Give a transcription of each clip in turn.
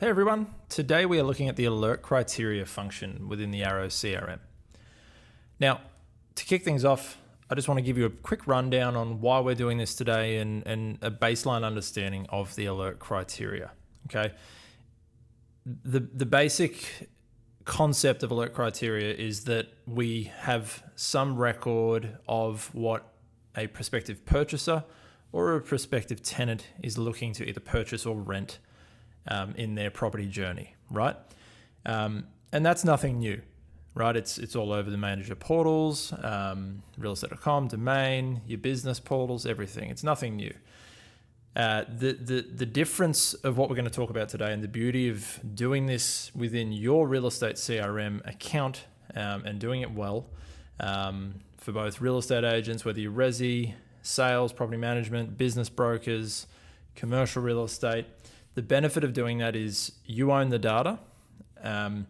Hey everyone, today we are looking at the alert criteria function within the Arrow CRM. Now, to kick things off, I just want to give you a quick rundown on why we're doing this today and a baseline understanding of the alert criteria. Okay, the basic concept of alert criteria is that we have some record of what a prospective purchaser or a prospective tenant is looking to either purchase or rent in their property journey, right? And that's nothing new, right? It's all over the manager portals, realestate.com, domain, your business portals, everything. It's nothing new. The difference of what we're going to talk about today and the beauty of doing this within your real estate CRM account and doing it well for both real estate agents, whether you're resi, sales, property management, business brokers, commercial real estate. The benefit of doing that is you own the data, and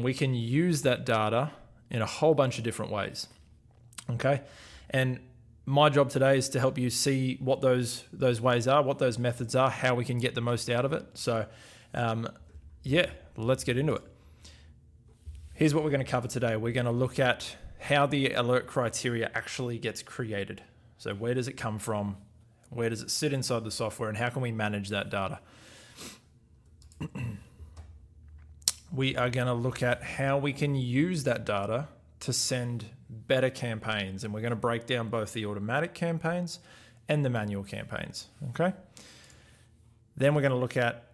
we can use that data in a whole bunch of different ways. Okay, and my job today is to help you see what those ways are, what those methods are, how we can get the most out of it. So, let's get into it. Here's what we're going to cover today. We're going to look at how the alert criteria actually gets created. So, where does it come from? Where does it sit inside the software, and how can we manage that data? We are going to look at how we can use that data to send better campaigns, and we're going to break down both the automatic campaigns and the manual campaigns. Okay. Then we're going to look at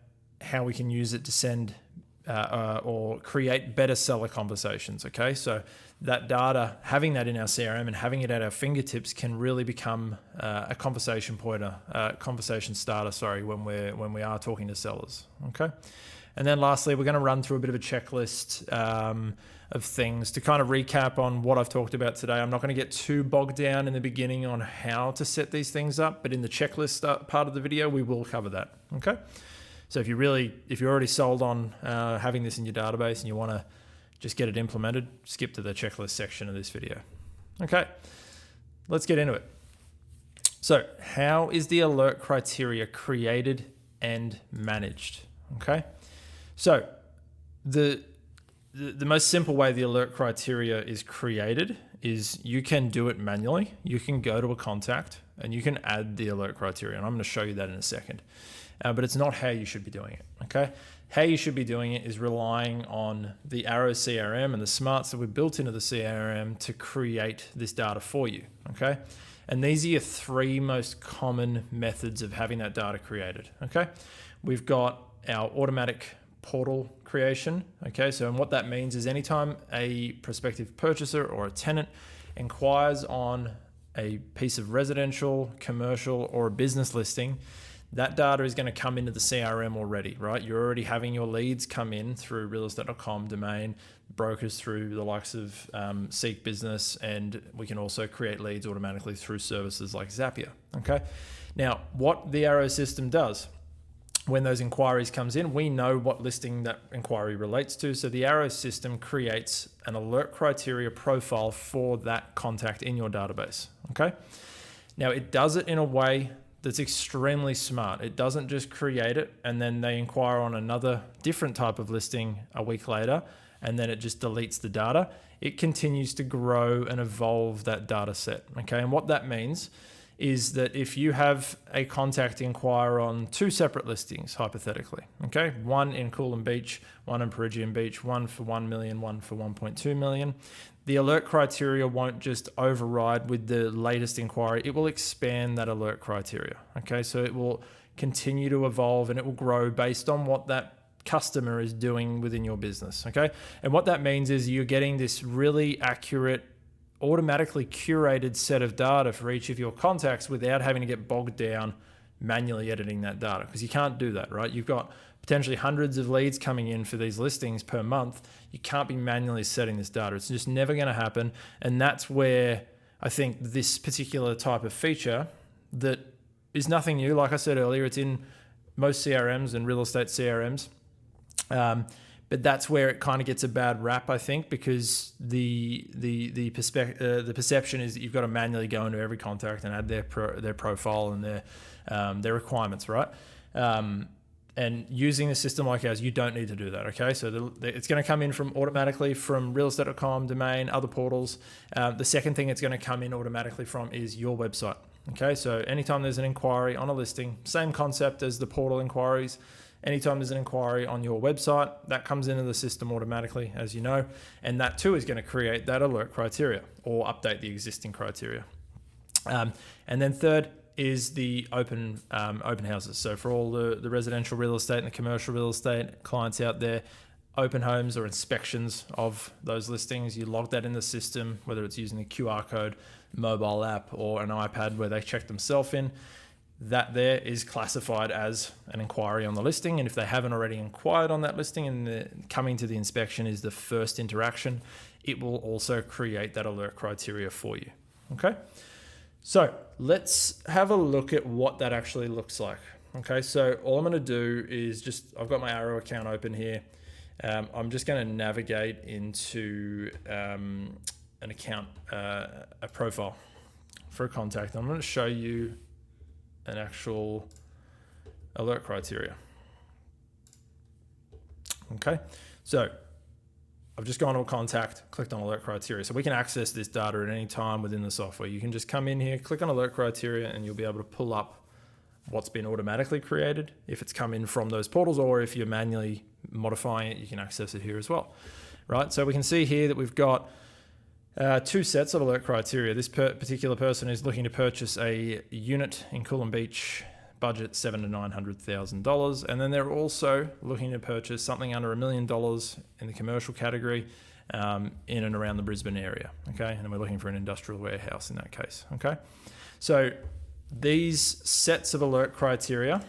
how we can use it to send or create better seller conversations. Okay. So that data, having that in our CRM and having it at our fingertips can really become a conversation pointer, conversation starter, when we are talking to sellers. Okay. And then lastly, we're going to run through a bit of a checklist of things to kind of recap on what I've talked about today. I'm not going to get too bogged down in the beginning on how to set these things up, but in the checklist part of the video, we will cover that. Okay. So if you're already sold on having this in your database and you want to just get it implemented, skip to the checklist section of this video. Okay, let's get into it. So how is the alert criteria created and managed? Okay, so the most simple way the alert criteria is created is you can do it manually. You can go to a contact and you can add the alert criteria, and I'm going to show you that in a second. But it's not how you should be doing it, okay? How you should be doing it is relying on the Arrow CRM and the smarts that we've built into the CRM to create this data for you, okay? And these are your three most common methods of having that data created, okay? We've got our automatic portal creation, okay? So and what that means is anytime a prospective purchaser or a tenant inquires on a piece of residential, commercial, or a business listing, that data is going to come into the CRM already, right? You're already having your leads come in through realestate.com, domain, brokers through the likes of Seek Business, and we can also create leads automatically through services like Zapier, okay? Now, what the Arrow system does, when those inquiries comes in, we know what listing that inquiry relates to. So the Arrow system creates an alert criteria profile for that contact in your database, okay? Now, it does it in a way that's extremely smart. It doesn't just create it and then they inquire on another different type of listing a week later and then it just deletes the data. It continues to grow and evolve that data set, okay? And what that means is that if you have a contact inquire on two separate listings, hypothetically, okay? One in Coolum Beach, one in Perigian Beach, one for 1 million, one for 1.2 million. The alert criteria won't just override with the latest inquiry. It will expand that alert criteria, okay? So it will continue to evolve and it will grow based on what that customer is doing within your business, okay? And what that means is you're getting this really accurate, automatically curated set of data for each of your contacts without having to get bogged down manually editing that data, because you can't do that, right? You've got potentially hundreds of leads coming in for these listings per month. You can't be manually setting this data. It's just never going to happen. And that's where I think this particular type of feature that is nothing new. Like I said earlier, it's in most CRMs and real estate CRMs. But that's where it kind of gets a bad rap, I think, because the perception is that you've got to manually go into every contact and add their profile and their requirements, right? And using a system like ours, you don't need to do that, okay? So it's going to come in automatically from realestate.com, domain, other portals. The second thing it's going to come in automatically from is your website, okay? So anytime there's an inquiry on a listing, same concept as the portal inquiries. Anytime there's an inquiry on your website, that comes into the system automatically, as you know, and that too is going to create that alert criteria or update the existing criteria. And then third is the open houses. So for all the residential real estate and the commercial real estate clients out there, open homes or inspections of those listings, you log that in the system, whether it's using a QR code, mobile app, or an iPad where they check themselves in. That there is classified as an inquiry on the listing. And if they haven't already inquired on that listing and coming to the inspection is the first interaction, it will also create that alert criteria for you. Okay. So let's have a look at what that actually looks like. Okay. So all I'm going to do is I've got my Arrow account open here. I'm just going to navigate into an account, a profile for a contact. I'm going to show you an actual alert criteria. Okay, so I've just gone to a contact, clicked on alert criteria. So we can access this data at any time within the software. You can just come in here, click on alert criteria, and you'll be able to pull up what's been automatically created. If it's come in from those portals, or if you're manually modifying it, you can access it here as well. Right, so we can see here that we've got two sets of alert criteria. This particular person is looking to purchase a unit in Coolum Beach, budget $700,000 to $900,000, and then they're also looking to purchase something under $1 million in the commercial category in and around the Brisbane area. Okay, and we're looking for an industrial warehouse in that case. Okay, so these sets of alert criteria,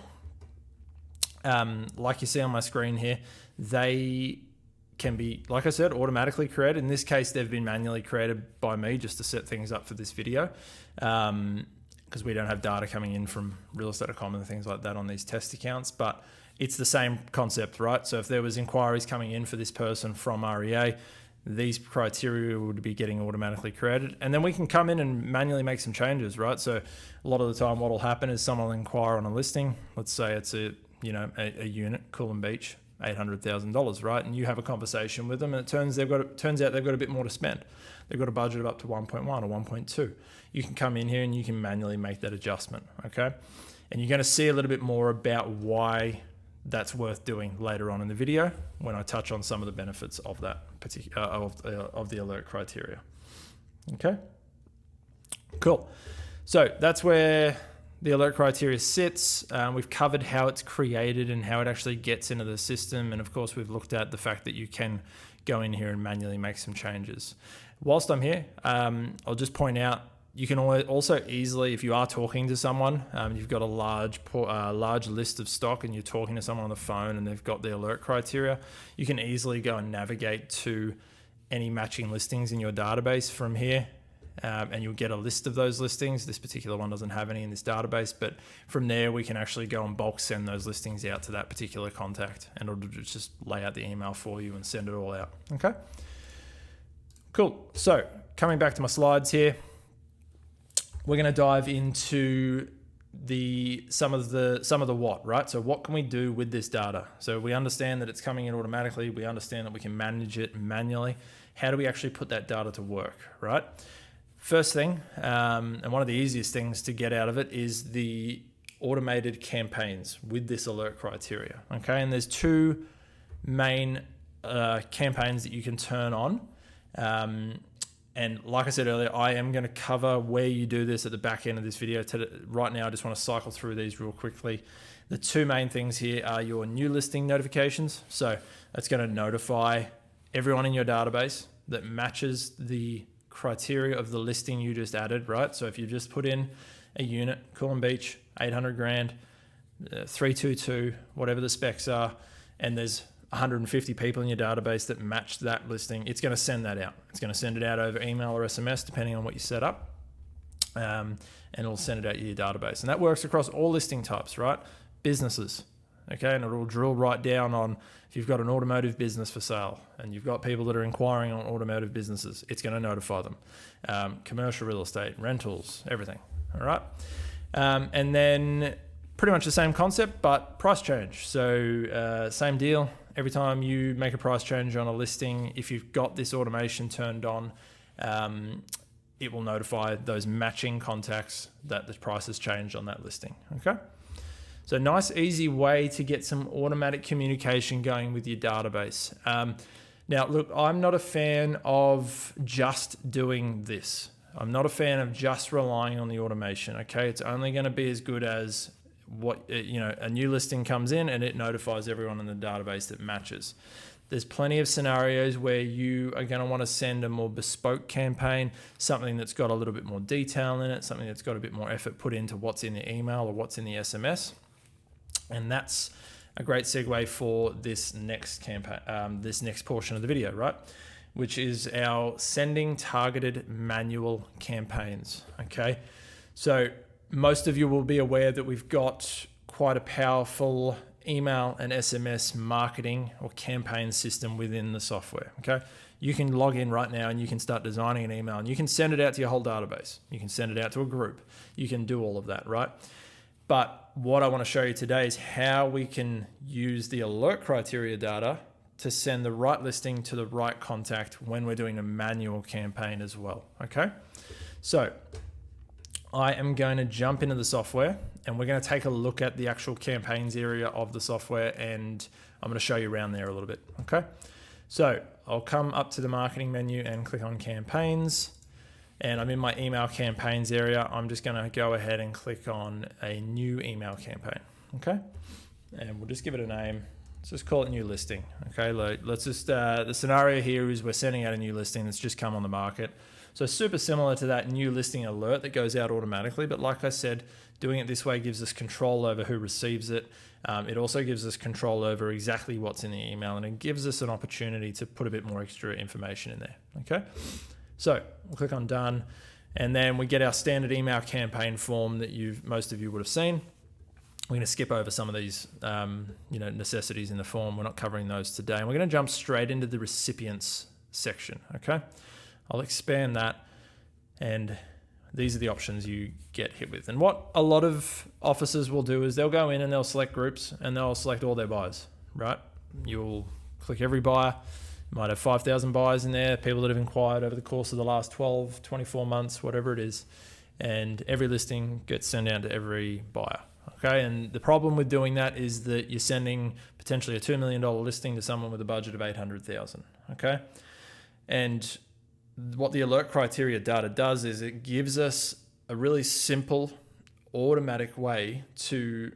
like you see on my screen here, they can be, like I said, automatically created. In this case, they've been manually created by me just to set things up for this video, because we don't have data coming in from realestate.com and things like that on these test accounts, but it's the same concept, right? So if there was inquiries coming in for this person from REA, these criteria would be getting automatically created, and then we can come in and manually make some changes, right? So a lot of the time what will happen is someone will inquire on a listing. Let's say it's a unit, Coolum Beach, $800,000, right? And you have a conversation with them, and it turns out they've got a bit more to spend. They've got a budget of up to 1.1 or 1.2. You can come in here and you can manually make that adjustment, okay? And you're going to see a little bit more about why that's worth doing later on in the video when I touch on some of the benefits of that particular of the alert criteria. Okay, cool. So that's where the alert criteria sits. We've covered how it's created and how it actually gets into the system. And of course, we've looked at the fact that you can go in here and manually make some changes. Whilst I'm here, I'll just point out, you can also easily, if you are talking to someone, you've got a large list of stock and you're talking to someone on the phone and they've got the alert criteria, you can easily go and navigate to any matching listings in your database from here. And you'll get a list of those listings. This particular one doesn't have any in this database, but from there we can actually go and bulk send those listings out to that particular contact, and it'll just lay out the email for you and send it all out. Okay, cool. So coming back to my slides here, we're going to dive into some of the what, right? So what can we do with this data? So we understand that it's coming in automatically. We understand that we can manage it manually. How do we actually put that data to work, right? First thing, and one of the easiest things to get out of it, is the automated campaigns with this alert criteria. Okay, and there's two main campaigns that you can turn on. And like I said earlier, I am going to cover where you do this at the back end of this video. Right now, I just want to cycle through these real quickly. The two main things here are your new listing notifications. So that's going to notify everyone in your database that matches the criteria of the listing you just added, right? So if you just put in a unit, Coolum Beach, 800 grand, 322, whatever the specs are, and there's 150 people in your database that match that listing, it's going to send that out. It's going to send it out over email or SMS, depending on what you set up, and it'll send it out to your database. And that works across all listing types, right? Businesses, okay? And it'll drill right down on if you've got an automotive business for sale and you've got people that are inquiring on automotive businesses, it's going to notify them. Commercial real estate, rentals, everything, all right? And then pretty much the same concept, but price change. So same deal. Every time you make a price change on a listing, if you've got this automation turned on, it will notify those matching contacts that the price has changed on that listing. Okay. So nice, easy way to get some automatic communication going with your database. Now, look, I'm not a fan of just doing this. I'm not a fan of just relying on the automation. Okay. It's only going to be as good as what, a new listing comes in and it notifies everyone in the database that matches. There's plenty of scenarios where you are going to want to send a more bespoke campaign, something that's got a little bit more detail in it, something that's got a bit more effort put into what's in the email or what's in the SMS. And that's a great segue for this next campaign, this next portion of the video, right? Which is our sending targeted manual campaigns. Okay. So most of you will be aware that we've got quite a powerful email and SMS marketing or campaign system within the software. Okay. You can log in right now and you can start designing an email and you can send it out to your whole database. You can send it out to a group. You can do all of that, right? But what I want to show you today is how we can use the alert criteria data to send the right listing to the right contact when we're doing a manual campaign as well. Okay. So I am going to jump into the software and we're going to take a look at the actual campaigns area of the software, and I'm going to show you around there a little bit. Okay. So I'll come up to the marketing menu and click on campaigns, and I'm in my email campaigns area. I'm just going to go ahead and click on a new email campaign. Okay. And we'll just give it a name. Let's just call it new listing. Okay. Let's just, the scenario here is we're sending out a new listing that's just come on the market. So super similar to that new listing alert that goes out automatically. But like I said, doing it this way gives us control over who receives it. It also gives us control over exactly what's in the email, and it gives us an opportunity to put a bit more extra information in there. Okay. So we'll click on done, and then we get our standard email campaign form that most of you would have seen. We're going to skip over some of these necessities in the form. We're not covering those today. And we're going to jump straight into the recipients section. Okay. I'll expand that, and these are the options you get hit with. And what a lot of offices will do is they'll go in and they'll select groups and they'll select all their buyers, right? You'll click every buyer. You might have 5,000 buyers in there, people that have inquired over the course of the last 12, 24 months, whatever it is. And every listing gets sent out to every buyer. Okay. And the problem with doing that is that you're sending potentially a $2 million listing to someone with a budget of 800,000. Okay. And what the alert criteria data does is it gives us a really simple, automatic way to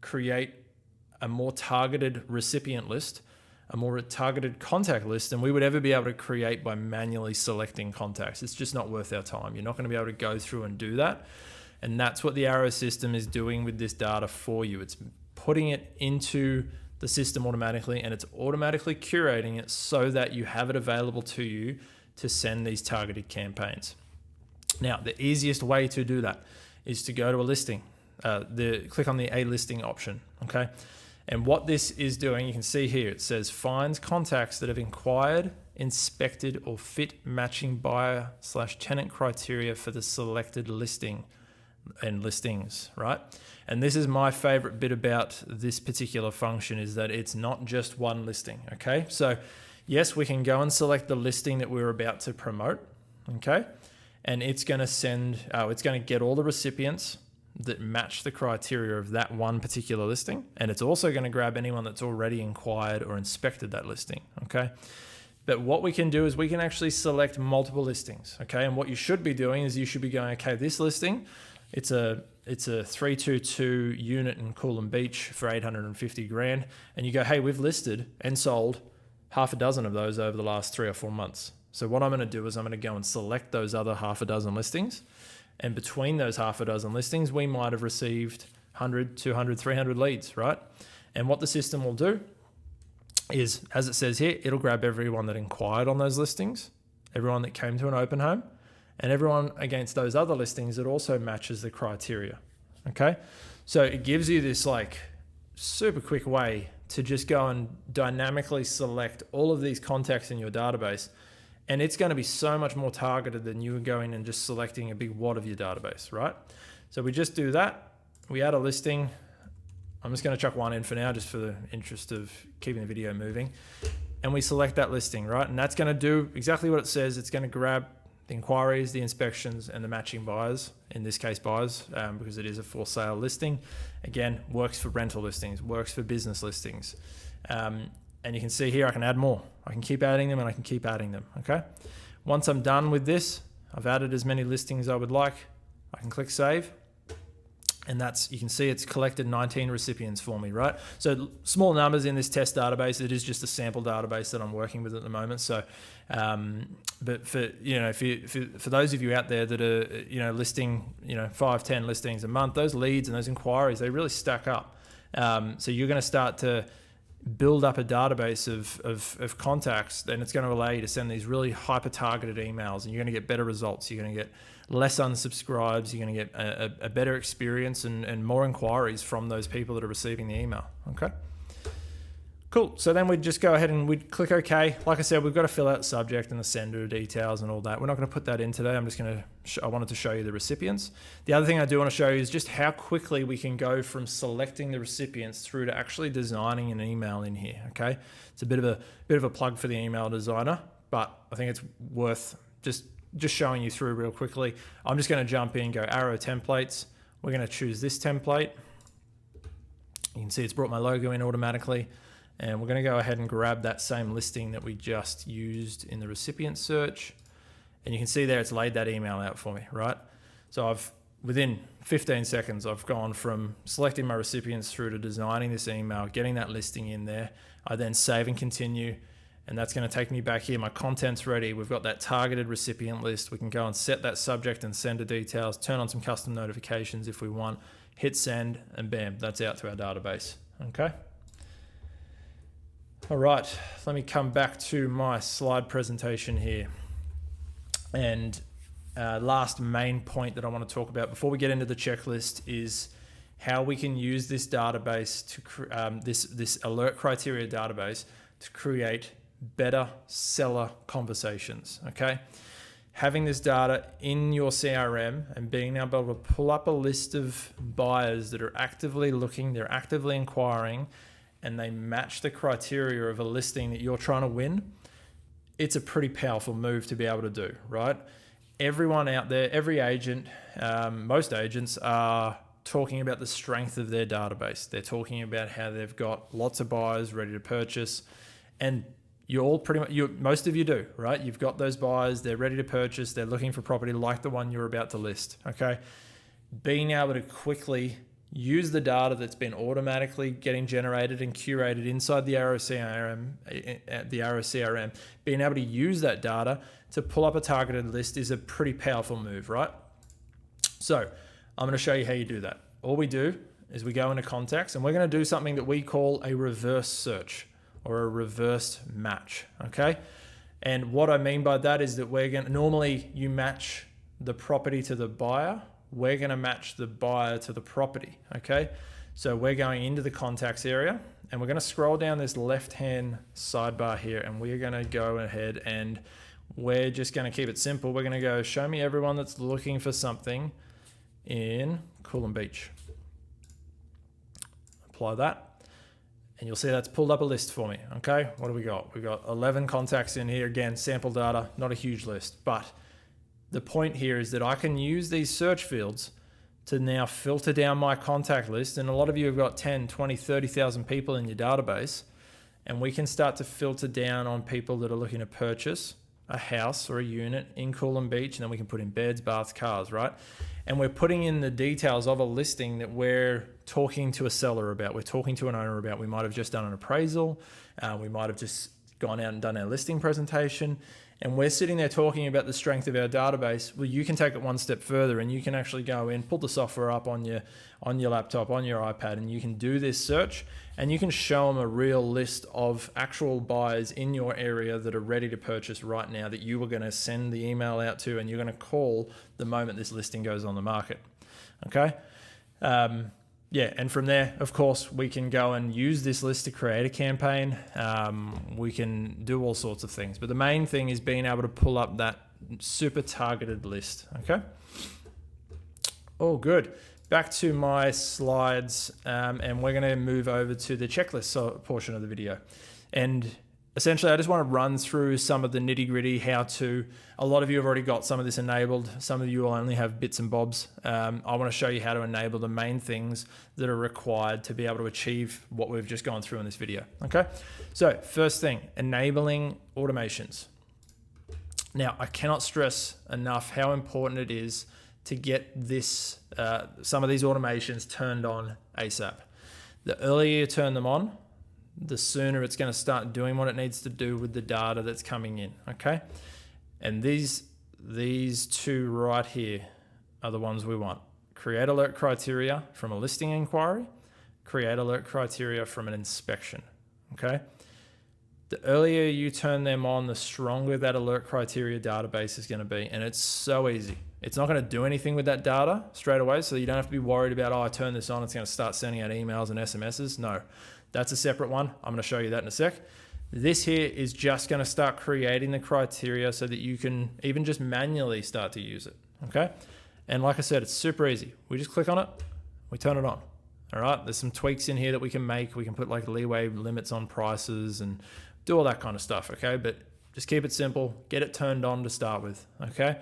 create a more targeted recipient list, a more targeted contact list than we would ever be able to create by manually selecting contacts. It's just not worth our time. You're not going to be able to go through and do that. And that's what the Arrow system is doing with this data for you. It's putting it into the system automatically, and it's automatically curating it so that you have it available to you to send these targeted campaigns. Now, the easiest way to do that is to go to a listing, click on the A listing option, okay? And what this is doing, you can see here, it says finds contacts that have inquired, inspected, or fit matching buyer/tenant criteria for the selected listing and listings, right? And this is my favorite bit about this particular function, is that it's not just one listing, okay? So yes, we can go and select the listing that we're about to promote, okay? And it's going to get all the recipients that match the criteria of that one particular listing. And it's also going to grab anyone that's already inquired or inspected that listing, okay? But what we can do is we can actually select multiple listings, okay? And what you should be doing is you should be going, okay, this listing, it's a 322 unit in Coolum Beach for 850 grand. And you go, hey, we've listed and sold half a dozen of those over the last 3 or 4 months. So what I'm going to do is I'm going to go and select those other half a dozen listings. And between those half a dozen listings, we might have received 100, 200, 300 leads, right? And what the system will do is, as it says here, it'll grab everyone that inquired on those listings, everyone that came to an open home, and everyone against those other listings that also matches the criteria, okay? So it gives you this like super quick way to just go and dynamically select all of these contacts in your database. And it's going to be so much more targeted than you going and just selecting a big wad of your database, right? So we just do that. We add a listing. I'm just going to chuck one in for now, just for the interest of keeping the video moving. And we select that listing, right? And that's going to do exactly what it says. It's going to grab the inquiries, the inspections, and the matching buyers, in this case buyers, because it is a for sale listing. Again, works for rental listings, works for business listings. And you can see here I can add more. I can keep adding them and I can keep adding them, okay? Once I'm done with this, I've added as many listings as I would like. I can click save. And that's, you can see it's collected 19 recipients for me, right? So small numbers in this test database. It is just a sample database that I'm working with at the moment. So, but for, you know, for those of you out there that are, you know, listing, you know, 5-10 listings a month, those leads and those inquiries, they really stack up. So you're going to start to build up a database of contacts, then it's going to allow you to send these really hyper targeted emails, and you're going to get better results. You're going to get less unsubscribes. You're going to get a better experience and more inquiries from those people that are receiving the email. Okay, cool. So then we'd just go ahead and we'd click OK. Like I said, we've got to fill out the subject and the sender details and all that. We're not going to put that in today. I'm just going to, I wanted to show you the recipients. The other thing I do want to show you is just how quickly we can go from selecting the recipients through to actually designing an email in here. Okay, it's a bit of a plug for the email designer, but I think it's worth just showing you through real quickly. I'm just going to jump in, go arrow templates. We're going to choose this template. You can see it's brought my logo in automatically. And we're going to go ahead and grab that same listing that we just used in the recipient search. And you can see there it's laid that email out for me, right? So within 15 seconds, I've gone from selecting my recipients through to designing this email, getting that listing in there. I then save and continue. And that's going to take me back here. My content's ready. We've got that targeted recipient list. We can go and set that subject and sender details, turn on some custom notifications if we want, hit send, and bam, that's out to our database. Okay. All right, let me come back to my slide presentation here. And last main point that I want to talk about before we get into the checklist is how we can use this database to this alert criteria database to create better seller conversations. Okay, having this data in your CRM and being able to pull up a list of buyers that are actively looking, they're actively inquiring, and they match the criteria of a listing that you're trying to win, it's a pretty powerful move to be able to do, right? Everyone out there, every agent, most agents are talking about the strength of their database. They're talking about how they've got lots of buyers ready to purchase, and you all pretty much, most of you do, right? You've got those buyers, they're ready to purchase, they're looking for property like the one you're about to list, okay? Being able to quickly use the data that's been automatically getting generated and curated inside the Arosoftware CRM, being able to use that data to pull up a targeted list is a pretty powerful move, right? So I'm going to show you how you do that. All we do is we go into contacts and we're going to do something that we call a reverse search or a reverse match, okay? And what I mean by that is that normally you match the property to the buyer. We're going to match the buyer to the property, okay? So we're going into the contacts area and we're going to scroll down this left-hand sidebar here and we're going to go ahead and we're just going to keep it simple. We're going to go show me everyone that's looking for something in Coolum Beach. Apply that and you'll see that's pulled up a list for me, okay? What do we got? We've got 11 contacts in here. Again, sample data, not a huge list, but the point here is that I can use these search fields to now filter down my contact list. And a lot of you have got 10, 20, 30,000 people in your database. And we can start to filter down on people that are looking to purchase a house or a unit in Coolum Beach. And then we can put in beds, baths, cars, right? And we're putting in the details of a listing that we're talking to a seller about. We're talking to an owner about. We might have just done an appraisal. We might have just gone out and done our listing presentation. And we're sitting there talking about the strength of our database. Well, you can take it one step further and you can actually go in, pull the software up on your laptop, on your iPad, and you can do this search and you can show them a real list of actual buyers in your area that are ready to purchase right now that you were going to send the email out to and you're going to call the moment this listing goes on the market. Okay. Yeah, and from there, of course, we can go and use this list to create a campaign. We can do all sorts of things. But the main thing is being able to pull up that super targeted list, okay? Oh, good. back to my slides, and we're going to move over to the checklist portion of the video. And essentially, I just want to run through some of the nitty gritty, how to, a lot of you have already got some of this enabled. Some of you will only have bits and bobs. I want to show you how to enable the main things that are required to be able to achieve what we've just gone through in this video. Okay. So first thing, enabling automations. Now, I cannot stress enough how important it is to get this, some of these automations turned on ASAP. The earlier you turn them on, the sooner it's going to start doing what it needs to do with the data that's coming in, okay? And these two right here are the ones we want. Create alert criteria from a listing inquiry, create alert criteria from an inspection, okay? The earlier you turn them on, the stronger that alert criteria database is going to be, and it's so easy. It's not going to do anything with that data straight away, so you don't have to be worried about, oh, I turn this on, it's going to start sending out emails and SMSs. No. That's a separate one. I'm going to show you that in a sec. This here is just going to start creating the criteria so that you can even just manually start to use it. Okay. And like I said, it's super easy. We just click on it. We turn it on. All right. There's some tweaks in here that we can make. We can put like leeway limits on prices and do all that kind of stuff. Okay. But just keep it simple. Get it turned on to start with. Okay.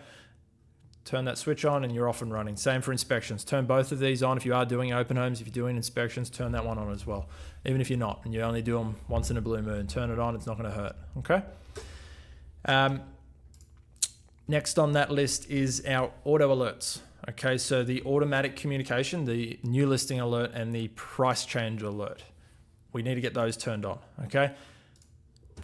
Turn that switch on and you're off and running. Same for inspections. Turn both of these on. If you are doing open homes, if you're doing inspections, turn that one on as well. Even if you're not and you only do them once in a blue moon, turn it on. It's not going to hurt. Okay. Next on that list is our auto alerts. Okay. So the automatic communication, the new listing alert and the price change alert. We need to get those turned on. Okay.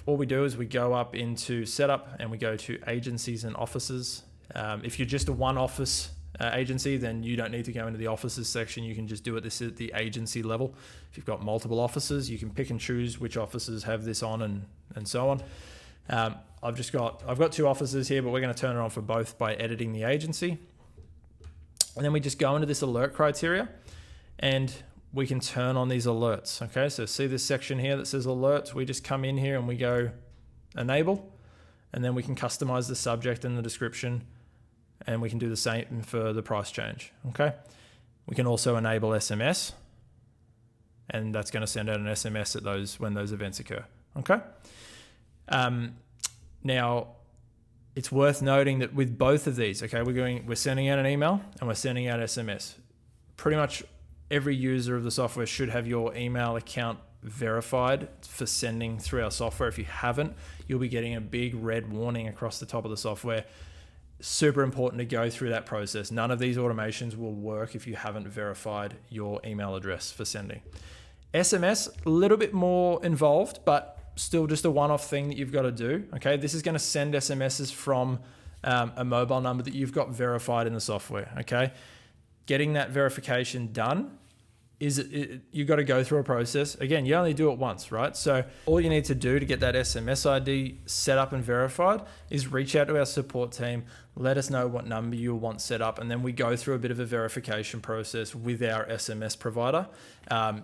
All we do is we go up into setup and we go to agencies and offices. If you're just a one office agency, then you don't need to go into the offices section. You can just do it this at the agency level. If you've got multiple offices, you can pick and choose which offices have this on and so on. I've got two offices here, but we're going to turn it on for both by editing the agency. And then we just go into this alert criteria and we can turn on these alerts. Okay. So see this section here that says alerts. We just come in here and we go enable, and then we can customize the subject and the description. And we can do the same for the price change, okay? We can also enable SMS, and that's going to send out an SMS at when those events occur, okay? Now, it's worth noting that with both of these, okay, we're sending out an email and we're sending out SMS. Pretty much every user of the software should have your email account verified for sending through our software. If you haven't, you'll be getting a big red warning across the top of the software. Super important to go through that process. None of these automations will work if you haven't verified your email address for sending. SMS, a little bit more involved, but still just a one-off thing that you've got to do. Okay, this is going to send SMSs from a mobile number that you've got verified in the software. Okay, getting that verification done you've got to go through a process. Again, you only do it once, right? So all you need to do to get that SMS ID set up and verified is reach out to our support team, let us know what number you want set up, and then we go through a bit of a verification process with our SMS provider.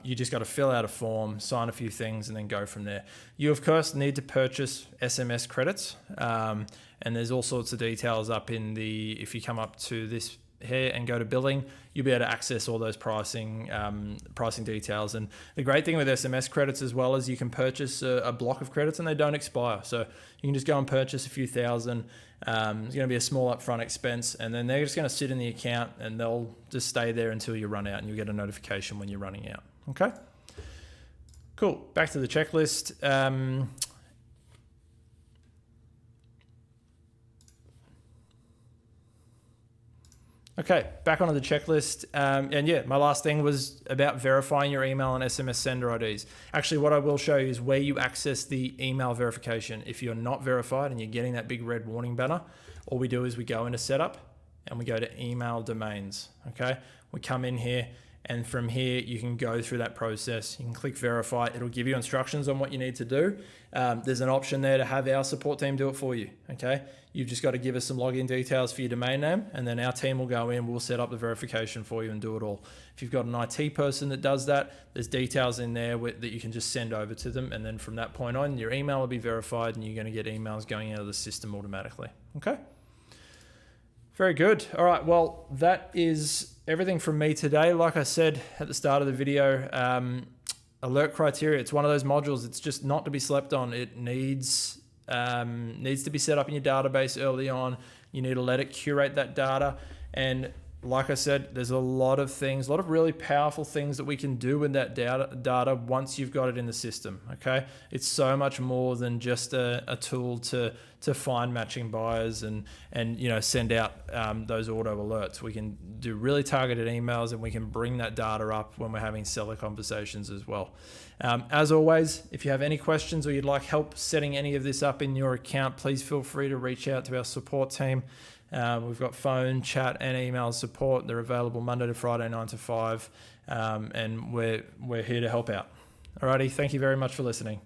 You just got to fill out a form, sign a few things, and then go from there. You, of course, need to purchase SMS credits, and there's all sorts of details up in if you come up to this here and go to billing, you'll be able to access all those pricing details. And the great thing with SMS credits as well is you can purchase a block of credits and they don't expire. So you can just go and purchase a few thousand. It's going to be a small upfront expense, and then they're just going to sit in the account and they'll just stay there until you run out, and you'll get a notification when you're running out. Okay, cool. Back to the checklist. Okay, back onto the checklist. And yeah, my last thing was about verifying your email and SMS sender IDs. Actually, what I will show you is where you access the email verification. If you're not verified and you're getting that big red warning banner, all we do is we go into setup and we go to email domains. Okay, we come in here, and from here you can go through that process. You can click verify. It'll give you instructions on what you need to do. There's an option there to have our support team do it for you. Okay, you've just got to give us some login details for your domain name, and then our team will go in, we'll set up the verification for you and do it all. If you've got an IT person that does that, there's details in there that you can just send over to them, and then from that point on, your email will be verified and you're going to get emails going out of the system automatically. Okay, Very good. All right. Well, that is everything from me today. Like I said at the start of the video, alert criteria, it's one of those modules. It's just not to be slept on. It needs to be set up in your database early on. You need to let it curate that data. And like I said, there's a lot of things, a lot of really powerful things that we can do with that data once you've got it in the system, okay? It's so much more than just a tool to find matching buyers and send out those auto alerts. We can do really targeted emails, and we can bring that data up when we're having seller conversations as well. As always, if you have any questions or you'd like help setting any of this up in your account, please feel free to reach out to our support team. We've got phone, chat, and email support. They're available Monday to Friday, 9 to 5, and we're here to help out. Alrighty, thank you very much for listening.